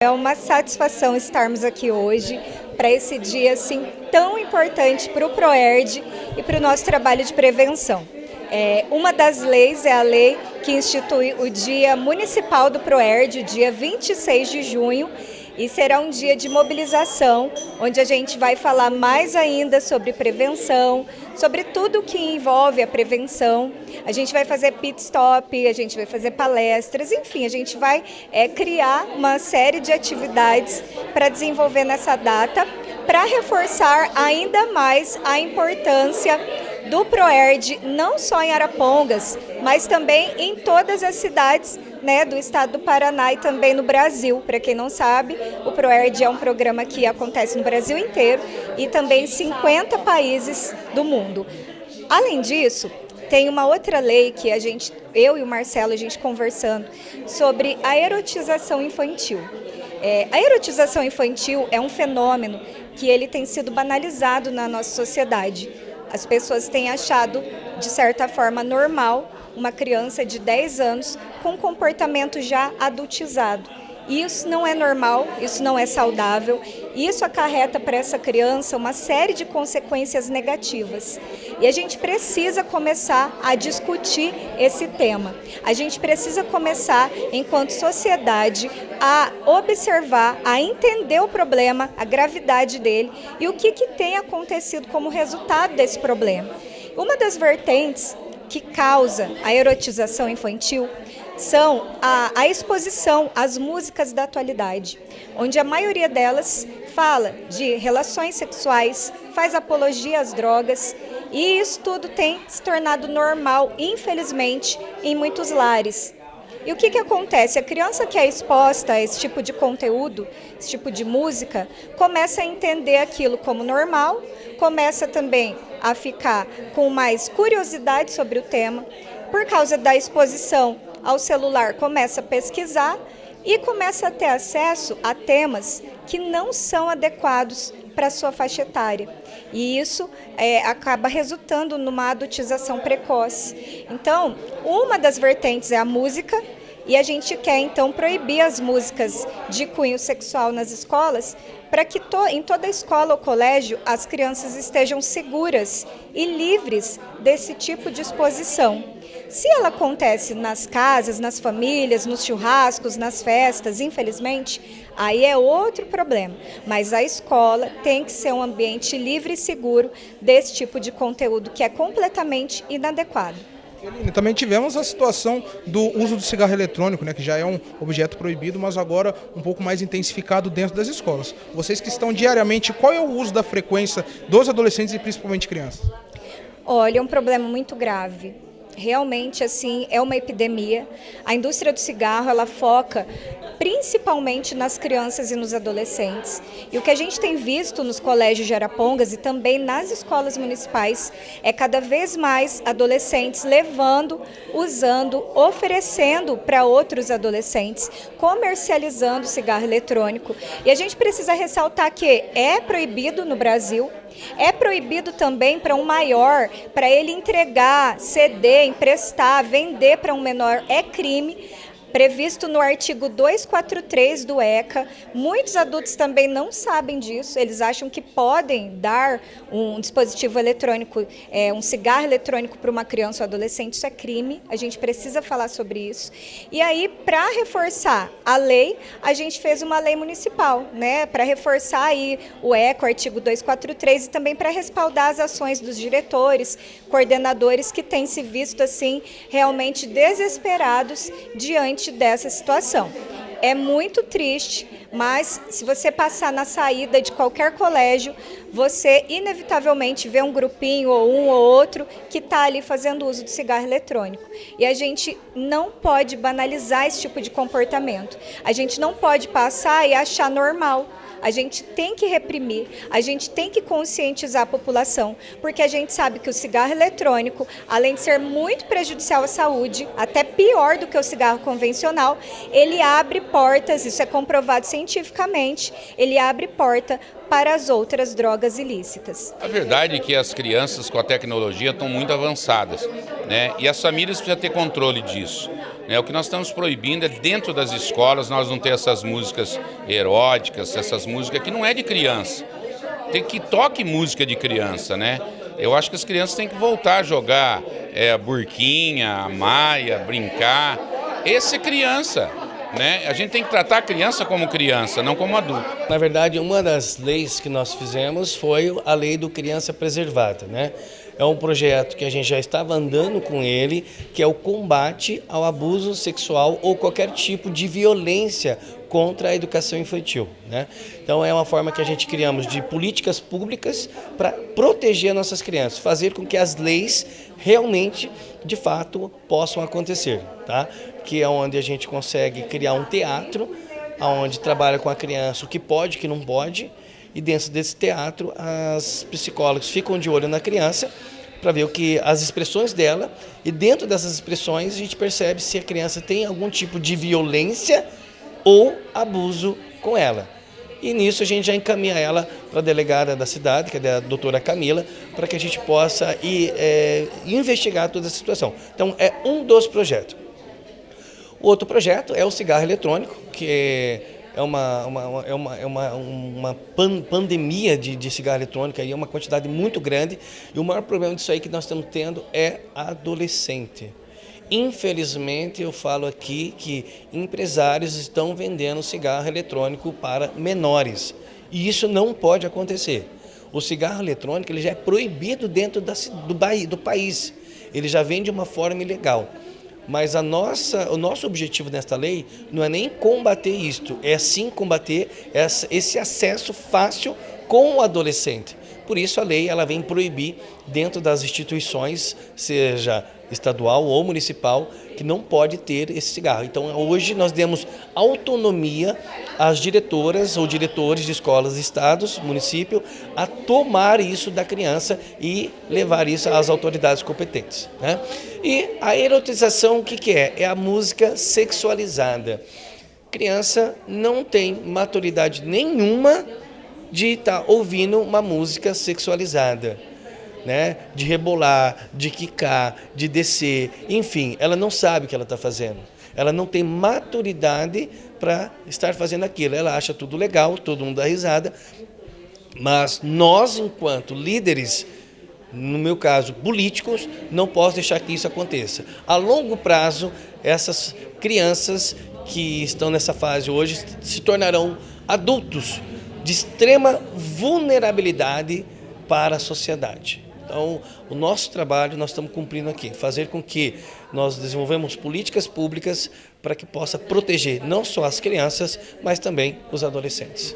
É uma satisfação estarmos aqui hoje para esse dia assim tão importante para o ProERD e para o nosso trabalho de prevenção. Uma das leis é a lei que institui o Dia Municipal do ProERD, o dia 26 de junho, e será um dia de mobilização, onde a gente vai falar mais ainda sobre prevenção, sobre tudo que envolve a prevenção. A gente vai fazer pit stop, a gente vai fazer palestras, enfim, a gente vai criar uma série de atividades para desenvolver nessa data, para reforçar ainda mais a importância do ProERD, não só em Arapongas, mas também em todas as cidades, do estado do Paraná e também no Brasil. Para quem não sabe, o ProERD é um programa que acontece no Brasil inteiro e também em 50 países do mundo. Além disso, tem uma outra lei que eu e o Marcelo, a gente conversando sobre a erotização infantil. A erotização infantil é um fenômeno que ele tem sido banalizado na nossa sociedade. As pessoas têm achado, de certa forma, normal uma criança de 10 anos com comportamento já adultizado. Isso não é normal, isso não é saudável, isso acarreta para essa criança uma série de consequências negativas. E a gente precisa começar a discutir esse tema. A gente precisa começar, enquanto sociedade, a observar, a entender o problema, a gravidade dele e o que tem acontecido como resultado desse problema. Uma das vertentes que causa a erotização infantil são a exposição às músicas da atualidade, onde a maioria delas fala de relações sexuais, faz apologia às drogas, e isso tudo tem se tornado normal, infelizmente, em muitos lares. E o que acontece? A criança que é exposta a esse tipo de conteúdo, esse tipo de música, começa a entender aquilo como normal, começa também a ficar com mais curiosidade sobre o tema. Por causa da exposição ao celular, começa a pesquisar e começa a ter acesso a temas que não são adequados para a sua faixa etária. E isso acaba resultando numa adultização precoce. Então, uma das vertentes é a música, e a gente quer, então, proibir as músicas de cunho sexual nas escolas, para que em toda a escola ou colégio as crianças estejam seguras e livres desse tipo de exposição. Se ela acontece nas casas, nas famílias, nos churrascos, nas festas, infelizmente, aí é outro problema. Mas a escola tem que ser um ambiente livre e seguro desse tipo de conteúdo que é completamente inadequado. Eline, também tivemos a situação do uso do cigarro eletrônico, que já é um objeto proibido, mas agora um pouco mais intensificado dentro das escolas. Vocês que estão diariamente, qual é o uso da frequência dos adolescentes e principalmente crianças? Olha, é um problema muito grave. Realmente, assim, é uma epidemia. A indústria do cigarro, ela foca principalmente nas crianças e nos adolescentes. E o que a gente tem visto nos colégios de Arapongas e também nas escolas municipais é cada vez mais adolescentes levando, usando, oferecendo para outros adolescentes, comercializando cigarro eletrônico. E a gente precisa ressaltar que é proibido no Brasil. É proibido também para um maior, para ele entregar, ceder, emprestar, vender para um menor, é crime. Previsto no artigo 243 do ECA. Muitos adultos também não sabem disso, eles acham que podem dar um dispositivo eletrônico, um cigarro eletrônico para uma criança ou adolescente, isso é crime, a gente precisa falar sobre isso. E aí, para reforçar a lei, a gente fez uma lei municipal, para reforçar aí o ECA, o artigo 243, e também para respaldar as ações dos diretores, coordenadores que têm se visto assim realmente desesperados diante dessa situação. É muito triste, mas se você passar na saída de qualquer colégio, você inevitavelmente vê um grupinho ou um ou outro que está ali fazendo uso do cigarro eletrônico. E a gente não pode banalizar esse tipo de comportamento. A gente não pode passar e achar normal. A gente tem que reprimir, a gente tem que conscientizar a população, porque a gente sabe que o cigarro eletrônico, além de ser muito prejudicial à saúde, até pior do que o cigarro convencional, ele abre portas, isso é comprovado cientificamente, ele abre porta para as outras drogas ilícitas. A verdade é que as crianças com a tecnologia estão muito avançadas, né? E as famílias precisam ter controle disso. O que nós estamos proibindo é dentro das escolas nós não ter essas músicas eróticas, essas músicas que não é de criança. Tem que toque música de criança, né? Eu acho que as crianças têm que voltar a jogar a burquinha, a maia, brincar. Esse é criança, né? A gente tem que tratar a criança como criança, não como adulto. Na verdade, uma das leis que nós fizemos foi a lei do Criança Preservada, né? É um projeto que a gente já estava andando com ele, que é o combate ao abuso sexual ou qualquer tipo de violência contra a educação infantil, né? Então é uma forma que a gente criamos de políticas públicas para proteger nossas crianças, fazer com que as leis realmente, de fato, possam acontecer, tá? Que é onde a gente consegue criar um teatro, onde trabalha com a criança o que pode, o que não pode, e dentro desse teatro as psicólogos ficam de olho na criança para ver as expressões dela, e dentro dessas expressões a gente percebe se a criança tem algum tipo de violência ou abuso com ela. E nisso a gente já encaminha ela para a delegada da cidade, que é a doutora Camila, para que a gente possa investigar toda essa situação. Então é um dos projetos. O outro projeto é o cigarro eletrônico, que é uma pandemia de cigarro eletrônico, é uma quantidade muito grande, e o maior problema disso aí que nós estamos tendo é adolescente. Infelizmente, eu falo aqui que empresários estão vendendo cigarro eletrônico para menores, e isso não pode acontecer. O cigarro eletrônico ele já é proibido dentro do país, ele já vem de uma forma ilegal. Mas o nosso objetivo nesta lei não é nem combater isto, é sim combater esse acesso fácil com o adolescente. Por isso a lei ela vem proibir dentro das instituições, seja estadual ou municipal, que não pode ter esse cigarro. Então hoje nós demos autonomia às diretoras ou diretores de escolas, estados, município, a tomar isso da criança e levar isso às autoridades competentes, né? E a erotização, o que é? É a música sexualizada. Criança não tem maturidade nenhuma de estar ouvindo uma música sexualizada, né? De rebolar, de quicar, de descer, enfim, ela não sabe o que ela está fazendo. Ela não tem maturidade para estar fazendo aquilo. Ela acha tudo legal, todo mundo dá risada, mas nós, enquanto líderes, no meu caso, políticos, não posso deixar que isso aconteça. A longo prazo, essas crianças que estão nessa fase hoje se tornarão adultos de extrema vulnerabilidade para a sociedade. Então, o nosso trabalho nós estamos cumprindo aqui, fazer com que nós desenvolvemos políticas públicas para que possa proteger não só as crianças, mas também os adolescentes.